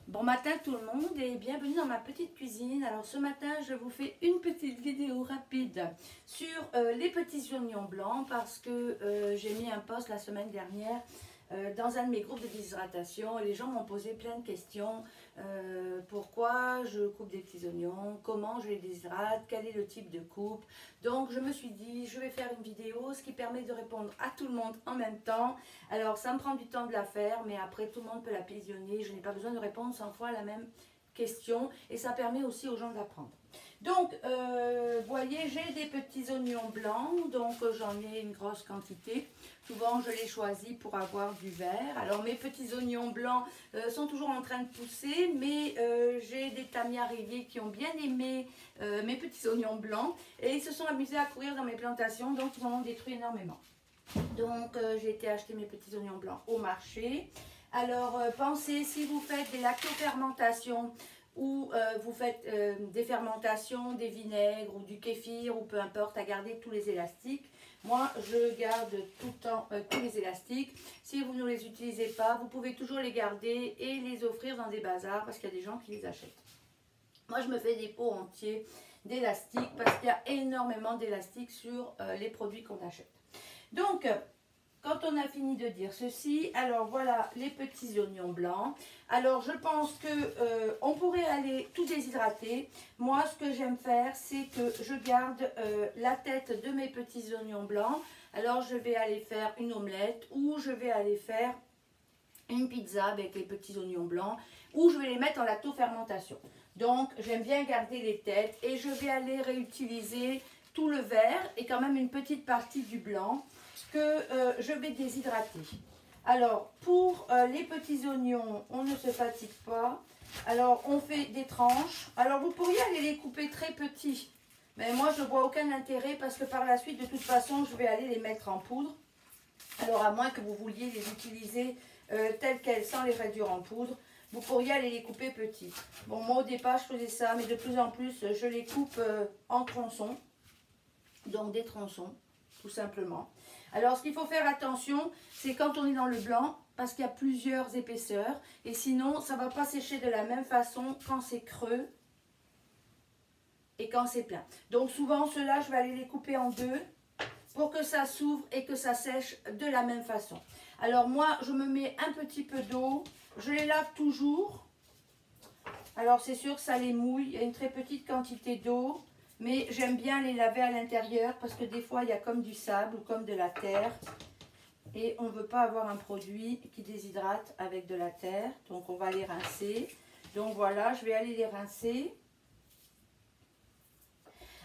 Bon matin tout le monde et bienvenue dans ma petite cuisine. Alors ce matin je vous fais une petite vidéo rapide sur les petits oignons blancs parce que j'ai mis un post la semaine dernière dans un de mes groupes de déshydratation et les gens m'ont posé plein de questions. Pourquoi je coupe des petits oignons, comment je les déshydrate, quel est le type de coupe. Donc je me suis dit je vais faire une vidéo, ce qui permet de répondre à tout le monde en même temps. Alors ça me prend du temps de la faire, mais après tout le monde peut la visionner. Je n'ai pas besoin de répondre 100 fois à la même question et ça permet aussi aux gens d'apprendre. Donc, vous voyez, j'ai des petits oignons blancs, donc j'en ai une grosse quantité. Souvent, je les choisis pour avoir du vert. Alors, mes petits oignons blancs sont toujours en train de pousser, mais j'ai des tamias-rayés qui ont bien aimé mes petits oignons blancs et ils se sont amusés à courir dans mes plantations, donc ils en ont détruit énormément. Donc, j'ai été acheter mes petits oignons blancs au marché. Alors, pensez, si vous faites des lactofermentations, ou vous faites des fermentations, des vinaigres ou du kéfir ou peu importe, à garder tous les élastiques. Moi, je garde tout le temps tous les élastiques. Si vous ne les utilisez pas, vous pouvez toujours les garder et les offrir dans des bazars parce qu'il y a des gens qui les achètent. Moi, je me fais des pots entiers d'élastiques parce qu'il y a énormément d'élastiques sur les produits qu'on achète. Donc, quand on a fini de dire ceci, alors voilà les petits oignons blancs. Alors je pense que on pourrait aller tout déshydrater. Moi ce que j'aime faire c'est que je garde la tête de mes petits oignons blancs. Alors je vais aller faire une omelette ou je vais aller faire une pizza avec les petits oignons blancs ou je vais les mettre en lactofermentation. Donc j'aime bien garder les têtes et je vais aller réutiliser tout le vert et quand même une petite partie du blanc que je vais déshydrater. Alors pour les petits oignons, on ne se fatigue pas. Alors on fait des tranches. Alors vous pourriez aller les couper très petits, mais moi je ne vois aucun intérêt parce que par la suite de toute façon je vais aller les mettre en poudre. Alors à moins que vous vouliez les utiliser telles quelles sans les réduire en poudre, vous pourriez aller les couper petits. Bon, moi au départ je faisais ça, mais de plus en plus je les coupe en tronçons. Donc des tronçons, tout simplement. Alors ce qu'il faut faire attention, c'est quand on est dans le blanc, parce qu'il y a plusieurs épaisseurs, et sinon ça ne va pas sécher de la même façon quand c'est creux et quand c'est plein. Donc souvent ceux-là, je vais aller les couper en deux pour que ça s'ouvre et que ça sèche de la même façon. Alors moi, je me mets un petit peu d'eau, je les lave toujours. Alors c'est sûr que ça les mouille, il y a une très petite quantité d'eau. Mais j'aime bien les laver à l'intérieur parce que des fois il y a comme du sable ou comme de la terre. Et on ne veut pas avoir un produit qui déshydrate avec de la terre. Donc on va les rincer. Donc voilà, je vais aller les rincer.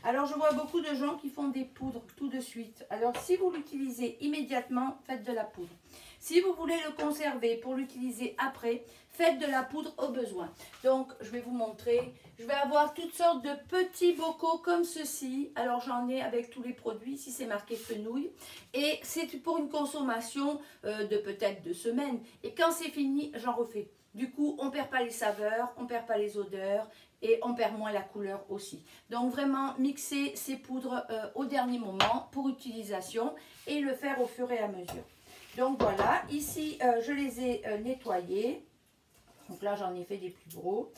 Alors je vois beaucoup de gens qui font des poudres tout de suite. Alors si vous l'utilisez immédiatement, faites de la poudre. Si vous voulez le conserver pour l'utiliser après, faites de la poudre au besoin. Donc je vais vous montrer. Je vais avoir toutes sortes de petits bocaux comme ceci. Alors j'en ai avec tous les produits. Ici c'est marqué fenouil. Et c'est pour une consommation de peut-être 2 semaines. Et quand c'est fini, j'en refais. Du coup, on ne perd pas les saveurs, on ne perd pas les odeurs et on perd moins la couleur aussi. Donc vraiment, mixer ces poudres au dernier moment pour utilisation et le faire au fur et à mesure. Donc voilà, ici je les ai nettoyés. Donc là, j'en ai fait des plus gros.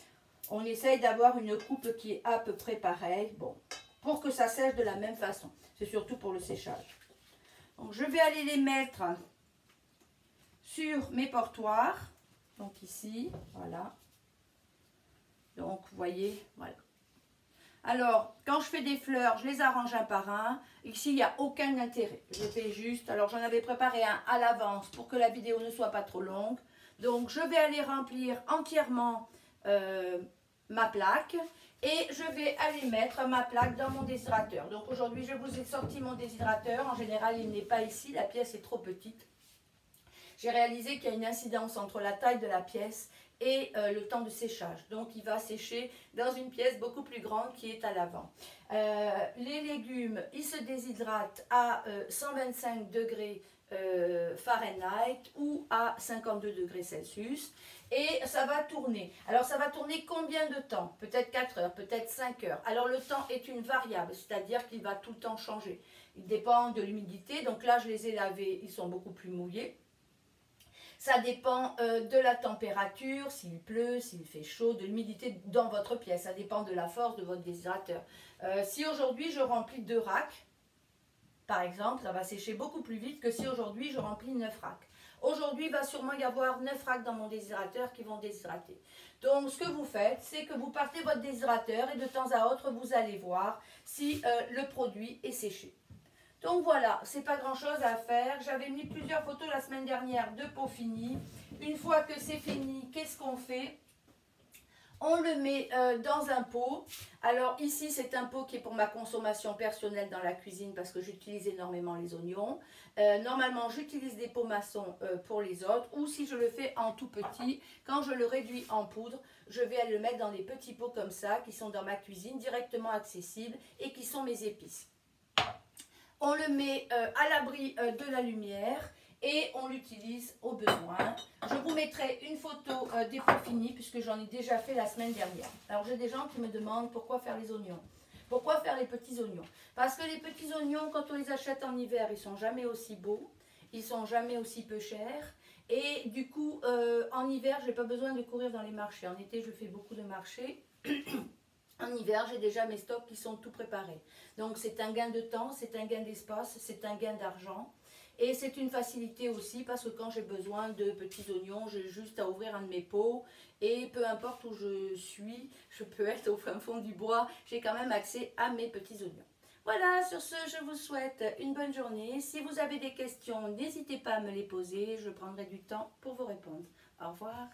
On essaye d'avoir une coupe qui est à peu près pareille. Bon, pour que ça sèche de la même façon. C'est surtout pour le séchage. Donc je vais aller les mettre sur mes portoirs. Donc ici, voilà. Donc vous voyez, voilà. Alors, quand je fais des fleurs, je les arrange un par un. Ici, il n'y a aucun intérêt. Je fais juste, alors j'en avais préparé un à l'avance pour que la vidéo ne soit pas trop longue. Donc, je vais aller remplir entièrement ma plaque. Et je vais aller mettre ma plaque dans mon déshydrateur. Donc aujourd'hui, je vous ai sorti mon déshydrateur. En général, il n'est pas ici, la pièce est trop petite. J'ai réalisé qu'il y a une incidence entre la taille de la pièce et le temps de séchage. Donc il va sécher dans une pièce beaucoup plus grande qui est à l'avant. Les légumes, ils se déshydratent à 125 degrés Fahrenheit ou à 52 degrés Celsius. Et ça va tourner. Alors ça va tourner combien de temps? Peut-être 4 heures, peut-être 5 heures. Alors le temps est une variable, c'est-à-dire qu'il va tout le temps changer. Il dépend de l'humidité. Donc là je les ai lavés, ils sont beaucoup plus mouillés. Ça dépend de la température, s'il pleut, s'il fait chaud, de l'humidité dans votre pièce. Ça dépend de la force de votre déshydrateur. Si aujourd'hui je remplis 2 racks, par exemple, ça va sécher beaucoup plus vite que si aujourd'hui je remplis 9 racks. Aujourd'hui, il va sûrement y avoir 9 racks dans mon déshydrateur qui vont déshydrater. Donc, ce que vous faites, c'est que vous partez votre déshydrateur et de temps à autre, vous allez voir si le produit est séché. Donc voilà, c'est pas grand chose à faire. J'avais mis plusieurs photos la semaine dernière de peau finie. Une fois que c'est fini, qu'est-ce qu'on fait? On le met dans un pot. Alors ici, c'est un pot qui est pour ma consommation personnelle dans la cuisine parce que j'utilise énormément les oignons. Normalement, j'utilise des pots maçons pour les autres. Ou si je le fais en tout petit, quand je le réduis en poudre, je vais le mettre dans des petits pots comme ça qui sont dans ma cuisine, directement accessibles et qui sont mes épices. On le met à l'abri de la lumière et on l'utilise au besoin. Je vous mettrai une photo des pots finis puisque j'en ai déjà fait la semaine dernière. Alors j'ai des gens qui me demandent pourquoi faire les oignons. Pourquoi faire les petits oignons? Parce que les petits oignons, quand on les achète en hiver, ils sont jamais aussi beaux, ils sont jamais aussi peu chers. Et du coup, en hiver, je n'ai pas besoin de courir dans les marchés. En été, je fais beaucoup de marchés. En hiver, j'ai déjà mes stocks qui sont tout préparés. Donc c'est un gain de temps, c'est un gain d'espace, c'est un gain d'argent. Et c'est une facilité aussi parce que quand j'ai besoin de petits oignons, j'ai juste à ouvrir un de mes pots. Et peu importe où je suis, je peux être au fin fond du bois, j'ai quand même accès à mes petits oignons. Voilà, sur ce, je vous souhaite une bonne journée. Si vous avez des questions, n'hésitez pas à me les poser. Je prendrai du temps pour vous répondre. Au revoir.